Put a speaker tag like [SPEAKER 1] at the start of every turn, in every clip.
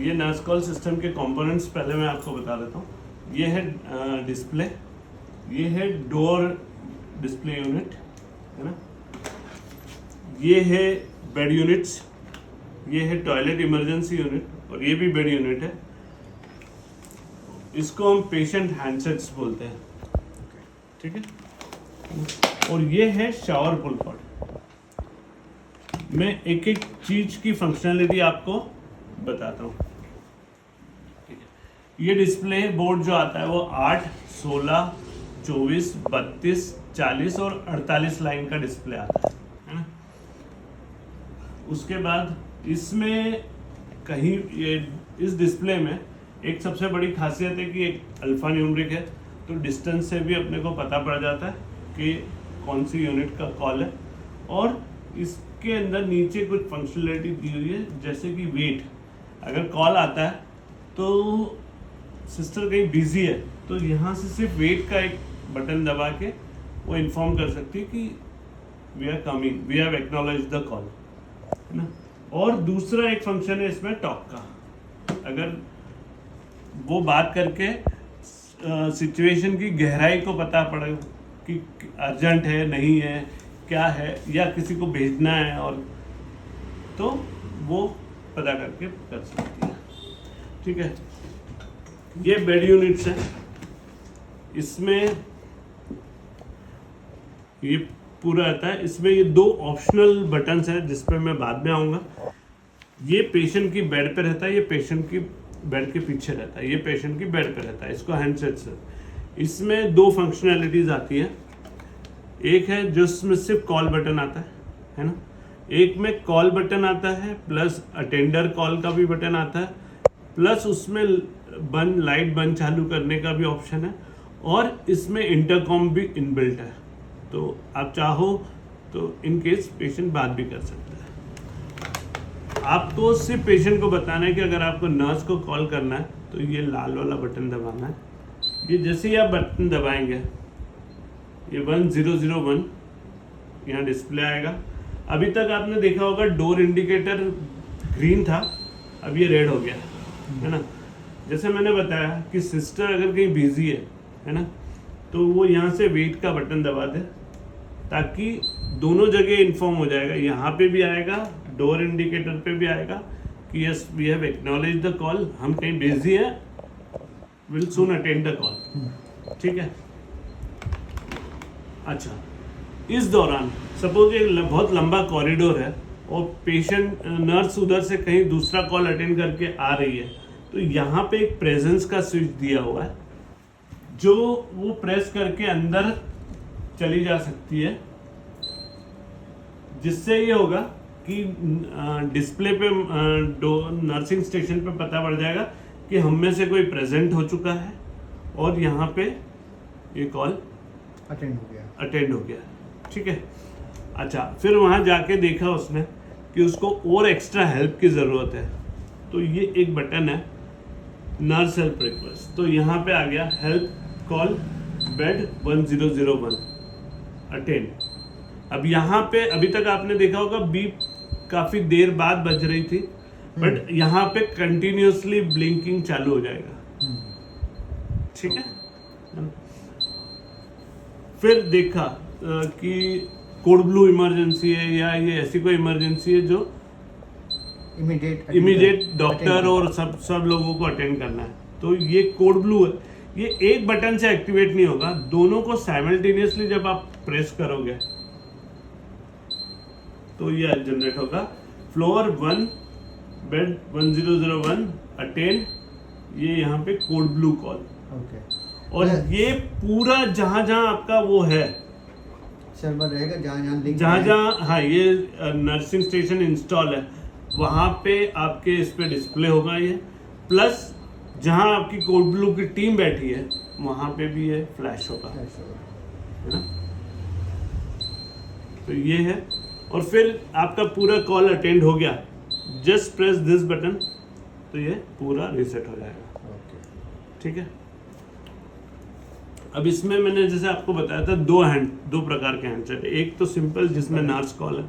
[SPEAKER 1] ये nurse call system के components पहले मैं आपको बता देता हूँ। ये है डिस्प्ले, ये है डोर डिस्प्ले यूनिट, है ना, ये है बेड यूनिट्स, ये है टॉयलेट इमरजेंसी यूनिट और ये भी बेड यूनिट है। इसको हम पेशेंट हैंडसेट्स बोलते हैं, ठीक है। और ये है शावर पुल कॉर्ड। मैं एक एक चीज की फंक्शनैलिटी आपको बताता हूँ, ठीक है। ये डिस्प्ले बोर्ड जो आता है वो 8, 16, 24, 32, 40 और 48 लाइन का डिस्प्ले आता है ना। उसके बाद इसमें कहीं ये इस डिस्प्ले में एक सबसे बड़ी खासियत है कि एक अल्फा न्यूमरिक है, तो डिस्टेंस से भी अपने को पता पड़ जाता है कि कौन सी यूनिट का कॉल है। और इसके अंदर नीचे कुछ फंक्शनलिटी दी हुई है, जैसे कि वेट। अगर कॉल आता है तो सिस्टर कहीं बिजी है तो यहाँ से सिर्फ वेट का एक बटन दबा के वो इन्फॉर्म कर सकती है कि we are coming, we have acknowledge the call, है ना। और दूसरा एक फंक्शन है इसमें टॉक का। अगर वो बात करके सिचुएशन की गहराई को पता पड़े कि अर्जेंट है, नहीं है, क्या है, या किसी को भेजना है, और तो वो पता करके कर सकती है, ठीक है। ये बेड यूनिट्स है, इसमें ये पूरा आता है। इसमें ये 2 ऑप्शनल बटन्स हैं जिस पे मैं बाद में आऊँगा। ये पेशेंट की बेड पे रहता है, ये पेशेंट की बेड के पीछे रहता है, ये पेशेंट की बेड पे रहता है। इसको हैंडसेट से इसमें 2 फंक्शनैलिटीज आती है। एक है जिसमें सिर्फ कॉल बटन आता है ना। एक में कॉल बटन आता है प्लस अटेंडर कॉल का भी बटन आता है, प्लस उसमें लाइट बंद चालू करने का भी ऑप्शन है, और इसमें इंटरकॉम भी इनबिल्ट है। तो आप चाहो तो इन केस पेशेंट बात भी कर सकता है। आपको सिर्फ पेशेंट को बताना है कि अगर आपको नर्स को कॉल करना है तो ये लाल वाला बटन दबाना है। ये जैसे ही आप बटन दबाएंगे ये 1001 यहाँ डिस्प्ले आएगा। अभी तक आपने देखा होगा डोर इंडिकेटर ग्रीन था, अब ये रेड हो गया है ना। जैसे मैंने बताया कि सिस्टर अगर कहीं बिजी है ना, तो वो यहाँ से वेट का बटन दबा दे ताकि दोनों जगह इन्फॉर्म हो जाएगा। यहाँ पे भी आएगा, डोर इंडिकेटर पे भी आएगा कि yes we have acknowledge the call, हम कहीं बिजी है, will soon attend the call, ठीक है। अच्छा, इस दौरान सपोज एक बहुत लंबा कॉरिडोर है और पेशेंट नर्स उधर से कहीं दूसरा कॉल अटेंड करके आ रही है, तो यहाँ पे एक प्रेजेंस का स्विच दिया हुआ है जो वो प्रेस करके अंदर चली जा सकती है, जिससे ये होगा कि डिस्प्ले पे नर्सिंग स्टेशन पे पता पड़ जाएगा कि हम में से कोई प्रेजेंट हो चुका है और यहाँ पे ये कॉल अटेंड हो गया, ठीक है। अच्छा, फिर वहाँ जाके देखा उसने कि उसको और एक्स्ट्रा हेल्प की ज़रूरत है, तो ये एक बटन है नर्स हेल्प रिक्वेस्ट, तो यहाँ पे आ गया हेल्प कॉल बेड 1001 अटेंड। अब यहाँ पे अभी तक आपने देखा होगा बीप काफ़ी देर बाद बज रही थी, बट यहाँ पे कंटिन्यूसली ब्लिंकिंग चालू हो जाएगा, ठीक है। फिर देखा कि कोड ब्लू इमरजेंसी है या ये ऐसी कोई इमरजेंसी है जो इमीडिएट डॉक्टर और सब लोगों को अटेंड करना है, तो ये कोड ब्लू है। ये एक बटन से एक्टिवेट नहीं होगा, दोनों को साइमल्टेनियसली जब आप प्रेस करोगे तो ये जनरेट होगा फ्लोर 1 बेड 1001 अटेंड, ये यहाँ पे कोड ब्लू कॉल, और ये पूरा जहां आपका वो है
[SPEAKER 2] सर्वर रहेगा,
[SPEAKER 1] जहाँ हाँ ये नर्सिंग स्टेशन इंस्टॉल है वहाँ पे आपके इस पे डिस्प्ले होगा ये, प्लस जहाँ आपकी कोड ब्लू की टीम बैठी है वहाँ पे भी ये फ्लैश होगा, है ना। तो ये है, और फिर आपका पूरा कॉल अटेंड हो गया, जस्ट प्रेस दिस बटन तो ये पूरा रीसेट हो जाएगा, ठीक है। अब इसमें मैंने जैसे आपको बताया था दो प्रकार के हैंडसेट, एक तो सिंपल जिसमें नर्स कॉल है,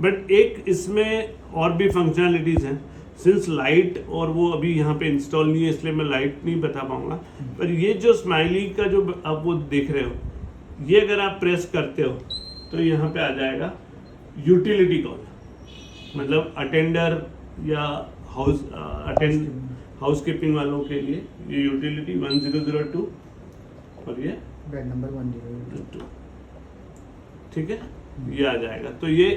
[SPEAKER 1] बट एक इसमें और भी फंक्शनैलिटीज़ हैं। सिंस लाइट और वो अभी यहाँ पे इंस्टॉल नहीं है इसलिए मैं लाइट नहीं बता पाऊंगा, पर ये जो स्माइली का जो आप वो देख रहे हो, ये अगर आप प्रेस करते हो तो यहाँ पे आ जाएगा यूटिलिटी कॉल, मतलब अटेंडर या हाउसकीपिंग वालों के लिए ये यूटिलिटी 1002 और ये
[SPEAKER 2] बेड नंबर 102।
[SPEAKER 1] 2, ठीक है, ये आ जाएगा। तो ये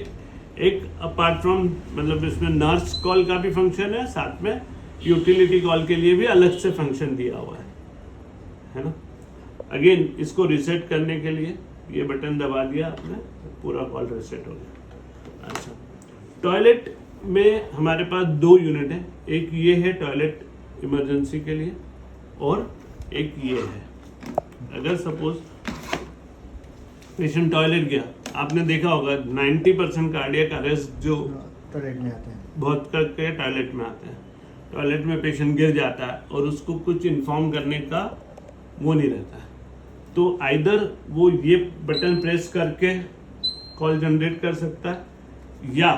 [SPEAKER 1] एक अपार्ट फ्रॉम, मतलब इसमें नर्स कॉल का भी फंक्शन है, साथ में यूटिलिटी कॉल के लिए भी अलग से फंक्शन दिया हुआ है ना। अगेन इसको रिसेट करने के लिए ये बटन दबा दिया आपने, पूरा कॉल रिसेट हो गया। अच्छा, टॉयलेट में हमारे पास 2 यूनिट है, एक ये है टॉयलेट इमरजेंसी के लिए और एक ये है। अगर सपोज पेशेंट टॉयलेट गया, आपने देखा होगा 90% कार्डियक अरेस्ट जो
[SPEAKER 2] टॉयलेट में आते हैं,
[SPEAKER 1] बहुत करके टॉयलेट में आते हैं। टॉयलेट में पेशेंट गिर जाता है और उसको कुछ इन्फॉर्म करने का वो नहीं रहता है, तो आइदर वो ये बटन प्रेस करके कॉल जनरेट कर सकता है, या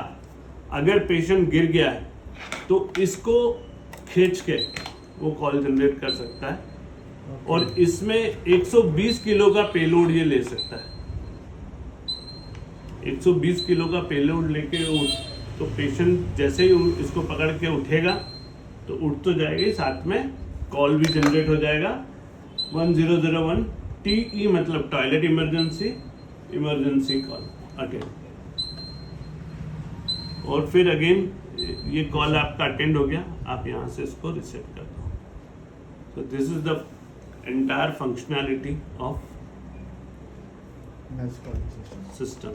[SPEAKER 1] अगर पेशेंट गिर गया है तो इसको खींच के वो कॉल जनरेट कर सकता है। और इसमें 120 किलो का पेलोड ये ले सकता है। 120 किलो का पेलोड लेके तो पेशेंट जैसे ही इसको पकड़ के उठेगा तो उठ तो जाएगा ही, साथ में कॉल भी जनरेट हो जाएगा 1001 TE, मतलब टॉयलेट इमरजेंसी कॉल अगेन। और फिर अगेन ये कॉल आपका अटेंड हो गया, आप यहाँ से इसको रिसेट कर दो। So this is the entire functionality of
[SPEAKER 2] nurse call system.
[SPEAKER 1] system.